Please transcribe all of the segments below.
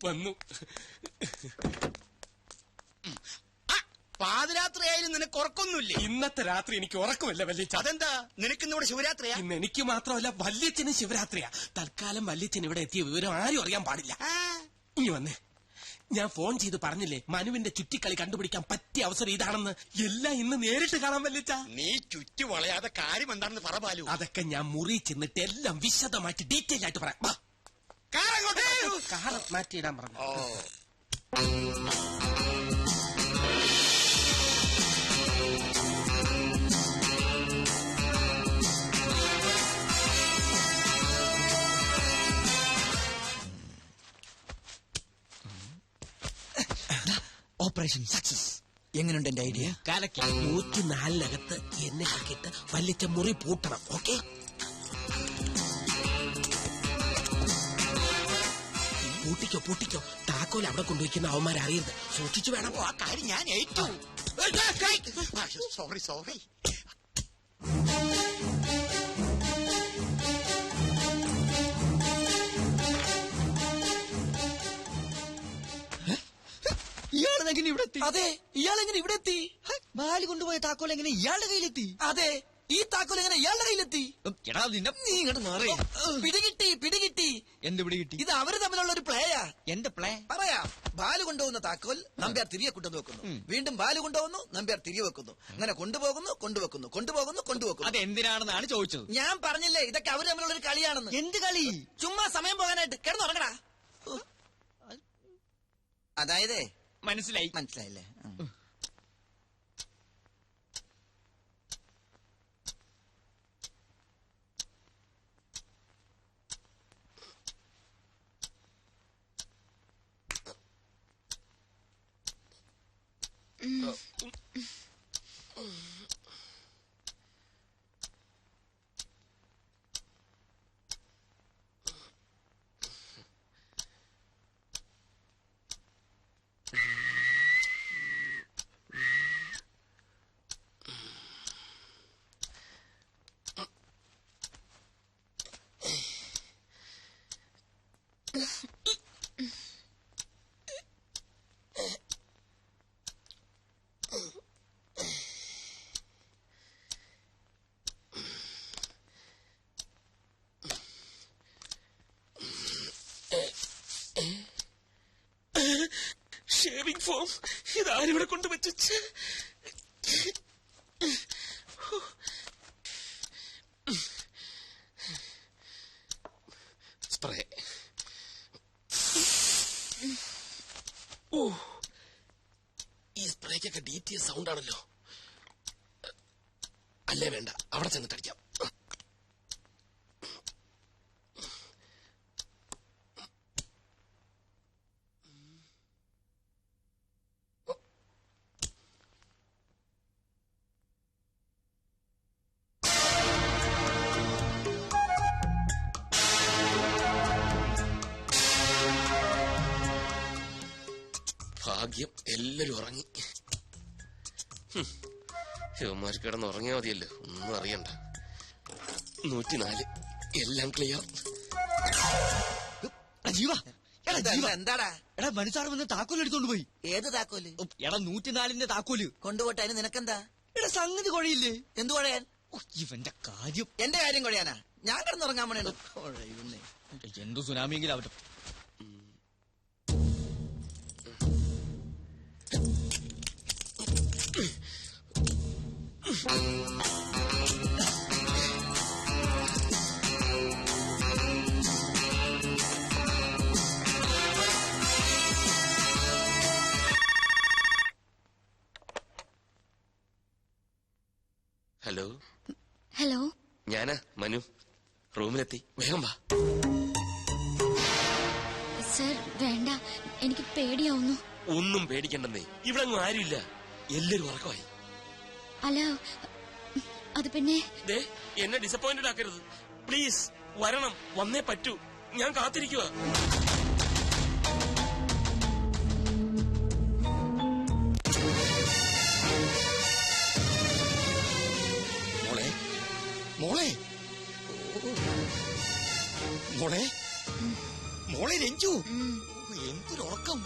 വന്നു. പാതിരാത്രിയായാലും നിനക്ക് ഉറക്കൊന്നുമില്ലേ? ഇന്നത്തെ രാത്രി എനിക്ക് ഉറക്കമില്ല വല്യച്ഛ. അതെന്താ? നിനക്കിന്ന് ഇവിടെ ശിവരാത്രിയാ? ഇന്ന് എനിക്ക് മാത്രമല്ല വല്യച്ഛനും ശിവരാത്രിയാ. തൽക്കാലം വല്യച്ഛൻ ഇവിടെ എത്തിയ വിവരം ആരും അറിയാൻ പാടില്ല. ഇനി വന്നേ, ഞാൻ ഫോൺ ചെയ്ത് പറഞ്ഞില്ലേ മനുവിന്റെ ചുറ്റിക്കളി കണ്ടുപിടിക്കാൻ പറ്റിയ അവസരം ഇതാണെന്ന്. എല്ലാം ഇന്ന് നേരിട്ട് കാണാൻ വല്യച്ഛ. നീ ചുറ്റി വളയാതെ കാര്യം എന്താണെന്ന് പറ ബാലു. അതൊക്കെ ഞാൻ മുറി ചെന്നിട്ട് എല്ലാം വിശദമായിട്ട് ഡീറ്റെയിൽ ആയിട്ട് പറയാം. കാർ മാറ്റിയിടാൻ പറഞ്ഞു. Operation success. എങ്ങനെയുണ്ട് എന്റെ ഐഡിയ? 104-നകത്ത് എന്നെ ആക്കിയിട്ട് വലിച്ച മുറി പൂട്ടണം. ഓക്കെ, പൂട്ടിക്കോ. താക്കോൽ അവിടെ കൊണ്ടുവയ്ക്കുന്ന അവന്മാരെ അറിയരുത്. സൂക്ഷിച്ചു വേണം. ആ കാര്യം ഞാൻ ഏറ്റു. സോറി. ഇയാളെങ്ങനെ ഇവിടെ എത്തി? അതെ, ഇയാളെങ്ങനെ ഇവിടെ എത്തി? ബാലു കൊണ്ടുപോയ താക്കോൽ എങ്ങനെ ഇയാളുടെ കയ്യിലെത്തി? അതെ, ഈ താക്കോൽ എങ്ങനെ ഇയാളുടെ കയ്യിലെത്തി? എടാ നിന്നെ നീ ഇങ്ങോട്ട് മാറി. പിടികിട്ടി. എന്ത് പിടികിട്ടി? ഇത് അവര് തമ്മിലുള്ള ഒരു പ്ലേയാ. എന്റെ പ്ലേ പറയാം. ബാലു കൊണ്ടുപോകുന്ന താക്കോൽ നമ്പ്യാർ തിരികെ കൊണ്ടുവന്ന് വെക്കുന്നു. വീണ്ടും ബാലു കൊണ്ടുപോകുന്നു, നമ്പ്യാർ തിരികെ വെക്കുന്നു. അങ്ങനെ കൊണ്ടുപോകുന്നു. അത് എന്തിനാണെന്നാണ് ചോദിച്ചത്. ഞാൻ പറഞ്ഞില്ലേ ഇതൊക്കെ അവര് തമ്മിലുള്ള ഒരു കളിയാണെന്ന്. എന്ത് കളി? ചുമ്മാ സമയം പോകാനായിട്ട് കിടന്നുറങ്ങടാ. അതായത് മനസ്സിലായില്ലേ? ഷേവിംഗ് ഫോം ഇതാരിവിടെ കൊണ്ടുവച്ചു. സ്പ്രേ. ഈ സ്പ്രേക്കൊക്കെ DTS സൗണ്ട് ആണല്ലോ. അല്ലേ വേണ്ട, അവിടെ ചെന്നിട്ട് അടിക്കാം. ഭാഗ്യം എല്ലാരും ഉറങ്ങി. ഇവന്മാർ കിടന്ന് ഉറങ്ങിയാൽ മതിയല്ലോ, ഒന്നും അറിയണ്ട. 104 എല്ലാം ക്ലിയർ. ജീവ എന്താടാ? എടാ മനുസാർ വന്ന് താക്കോൽ എടുത്തോണ്ട് പോയി. ഏത് താക്കോല്? എടാ 104-ന്റെ താക്കോല് കൊണ്ടുപോട്ടെ. അതിന് നിനക്കെന്താ? എടാ സംഗതി കുഴയില്ലേ? എന്ത് കുഴയാൻ? ഇവന്റെ കാര്യം. എന്റെ കാര്യം കുഴയാനാ? ഞാൻ കിടന്നുറങ്ങാൻ വേണേ. എന്തു സുനാമിയെങ്കിലും ആവട്ടെ. ഹലോ, ഞാനാ മനു. റൂമിലെത്തി, വേഗം വാ. സർ വേണ്ട, എനിക്ക് പേടിയാവുന്നു. ഒന്നും പേടിക്കണ്ടെന്നേ, ഇവിടെ ഒന്നും ആരുമില്ല, എല്ലാരും ഉറക്കമായി. അല്ല അത് പിന്നെ എന്നെ ഡിസപ്പോയിന്റഡ് ആക്കരുത് പ്ലീസ്. വരണം, വന്നേ പറ്റൂ, ഞാൻ കാത്തിരിക്കുക. മോളെ രഞ്ജു, എന്തൊരു ഉറക്കം.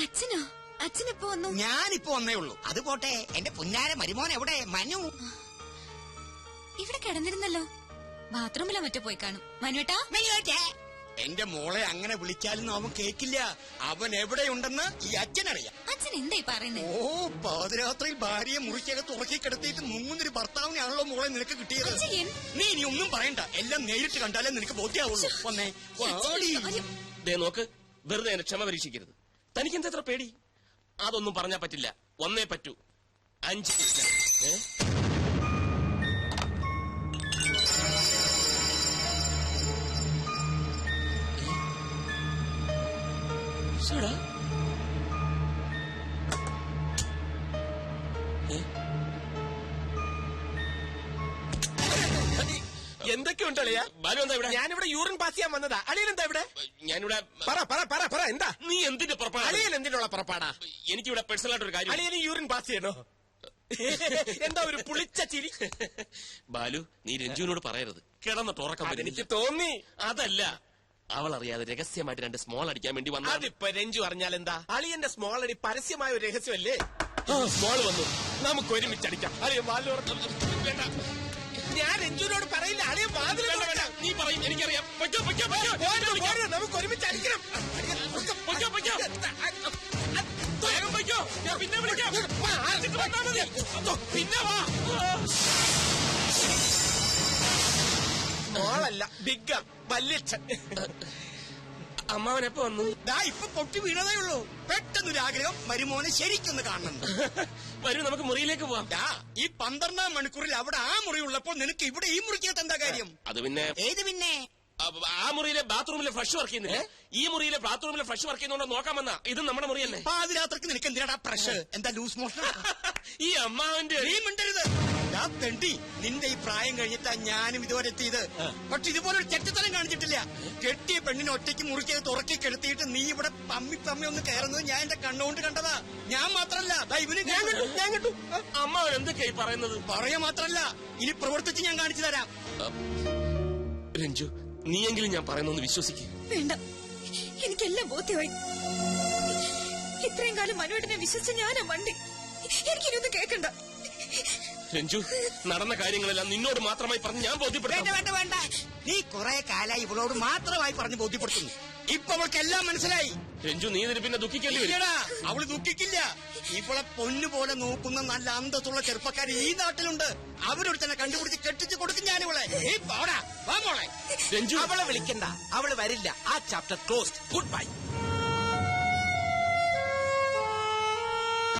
അച്ഛനോ? അച്ഛനെപ്പോ വന്നു? ഞാനിപ്പോ വന്നേ ഉള്ളൂ. അത് പോട്ടെ, എന്റെ പുന്നാര മരുമോൻ എവിടെ? മനു ഇവിടെ കിടന്നിരുന്നല്ലോ. ബാത്റൂമിലോ മറ്റോ പോയി കാണും. മനുവേട്ടാ, എന്റെ മോളെ അങ്ങനെ വിളിച്ചാലൊന്നും അവൻ കേക്കില്ല. അവൻ എവിടെയുണ്ടെന്ന് ഈ അച്ഛനറിയാം. അച്ഛൻ എന്തായി പറയുന്നേ? ഓ, പാതിരാത്രിയിൽ ഭാര്യയെ മുറിക്കകത്ത് ഉറക്കി കിടത്തിയിട്ട് മുങ്ങുന്നൊരു ഭർത്താവിനെയാണല്ലോ മോളെ നിനക്ക് കിട്ടിയത്. നീ ഇനി ഒന്നും പറയണ്ട, എല്ലാം നേരിട്ട് കണ്ടാലേ നിനക്ക് ബോധ്യാവുള്ളൂ. വന്നേ വാടി. ദേ നോക്ക്, വെറുതെ എന്നെ ക്ഷമ പരീക്ഷിക്കരുത്. തനിക്ക് എന്താ എത്ര പേടി? അതൊന്നും പറഞ്ഞാ പറ്റില്ല, ഒന്നേ പറ്റൂ. 5 എന്തൊക്കെയുണ്ട് അളിയാ? ബാലു എന്താ ഇവിടെ? ഞാനിവിടെ യൂറിൻ പാസ് ചെയ്യാൻ വന്നതാ. അളിയൻ എന്താ ഇവിടെ? ഞാനിവിടെ പറ എന്താ? നീ എന്തിന്റെ പുറപ്പാടാ? അളിയൻ എന്തിനുള്ള പുറപ്പാടാ? എനിക്കിവിടെ പേഴ്സണൽ ആയിട്ടൊരു കാര്യം. അളിയന് യൂറിൻ പാസ് ചെയ്യണോ? എന്താ ഒരു പുളിച്ച ചിരി? ബാലു, നീ രഞ്ജുവിനോട് പറയരുത്. കിടന്നിട്ട് ഉറക്കം എനിക്ക് തോന്നി. അതല്ല, അവൾ അറിയാതെ രഹസ്യമായിട്ട് 2 സ്മോൾ അടിക്കാൻ വേണ്ടി വന്നു. അതിപ്പോ രഞ്ജു അറിഞ്ഞാൽ എന്താ? അളിയന്റെ സ്മോൾ അടി പരസ്യമായ ഒരു രഹസ്യമല്ലേ? സ്മോൾ വന്നു, നമുക്ക് ഒരുമിച്ച് അടിക്കാം. അളിയ ബാലു വേണ്ട, ഞാൻ രഞ്ജുവിനോട് പറയില്ല. അളിയ ബാലു നീ പറയും, എനിക്കറിയാം. നമുക്ക് ഒരുമിച്ച് അടിക്കണം. പിന്നെ വിളിക്കാം. പിന്നെ വാ. മോളല്ല, ബിഗ്ഗ വല്യച്ഛൻ. അമ്മാവനെപ്പോ വന്നു? ഇപ്പൊ പൊട്ടി വീണതേ ഉള്ളൂ. പെട്ടെന്നൊരു ആഗ്രഹം മരുമോനെ ശരിക്കൊന്ന് കാണണം. വരൂ, നമുക്ക് മുറിയിലേക്ക് പോവാം. ഈ 12-ാം മണിക്കൂറിൽ അവിടെ ആ മുറി ഉള്ളപ്പോൾ നിനക്ക് ഇവിടെ ഈ മുറിക്കകത്ത് എന്താ കാര്യം? അത് പിന്നെ ഏത് പിന്നെ? ആ മുറിയിലെ ബാത്റൂമിലെ ഫ്ലഷ് വർക്ക് ചെയ്യുന്നില്ല. ഈ മുറിയിലെ ബാത്റൂമിലെ ഫ്ലഷ് വർക്ക് ചെയ്യുന്നോണ്ടോ നോക്കാൻ വന്നാ. ഇത് നമ്മുടെ മുറിയല്ലേ? പാതിരാത്രിക്ക് നിനക്ക് എന്തിനാടാ പ്രഷർ? എന്താ ലൂസ് മോഷൻ? ഈ അമ്മാവന്റെ നീ മിണ്ടരുത്. തെണ്ടി, നിന്റെ ഈ പ്രായം കഴിഞ്ഞിട്ടാ ഞാനും ഇതുവരെ എത്തിയത്. പക്ഷെ ഇതുപോലെ ഒരു ചെറ്റത്തരം കാണിച്ചിട്ടില്ല. കെട്ടിയ പെണ്ണിനെ ഒറ്റയ്ക്ക് മുറിക്കകത്ത് ഉറക്കി കെടുത്തിയിട്ട് നീ ഇവിടെ പമ്മി ഒന്ന് കയറുന്നത് ഞാൻ എന്റെ കണ്ണുകൊണ്ട് കണ്ടതാ. ഞാൻ മാത്രല്ല, ഇവന് ഞാൻ കണ്ടു. അമ്മാവൻ എന്തൊക്കെയായി പറയുന്നത്? പറയാ മാത്രല്ല, ഇനി പ്രവർത്തിച്ച് ഞാൻ കാണിച്ചു തരാം. രഞ്ജു, നീയെങ്കിലും ഞാൻ പറയുന്നൊന്ന് വിശ്വസിക്കുക. വേണ്ട, എനിക്കെല്ലാം ബോധ്യമായി. ഇത്രയും കാലം മനുവേട്ടനെ വിശ്വസിച്ച ഞാനാ വണ്ടി. എനിക്കിനൊന്നും കേൾക്കണ്ട. രഞ്ജു, നടന്ന കാര്യങ്ങളെല്ലാം നിന്നോട് മാത്രമായി പറഞ്ഞ് ഞാൻ ബോധ്യപ്പെടുത്താം. വേണ്ട, നീ കുറെ കാലായി ഇവളോട് മാത്രമായി പറഞ്ഞ് ബോധ്യപ്പെടുത്തുന്നു. ഇപ്പൊ അവൾക്കെല്ലാം മനസ്സിലായി. രഞ്ജു, നീ ഇതിന് പിന്നെ ദുഃഖിക്കേണ്ടി വരും. അവള് ദുഃഖിക്കില്ല. ഇവളെ പൊന്നുപോലെ നോക്കുന്ന നല്ല അന്തസ്സുള്ള ചെറുപ്പക്കാർ ഈ നാട്ടിലുണ്ട്. അവരോട് തന്നെ കണ്ടുപിടിച്ച് കെട്ടിച്ച് കൊടുക്കും ഞാനിവളെ. രഞ്ജു, അവളെ വിളിക്കണ്ട, അവള് വരില്ല. ആ ചാപ്റ്റർ ക്ലോസ്ഡ്. Good bye.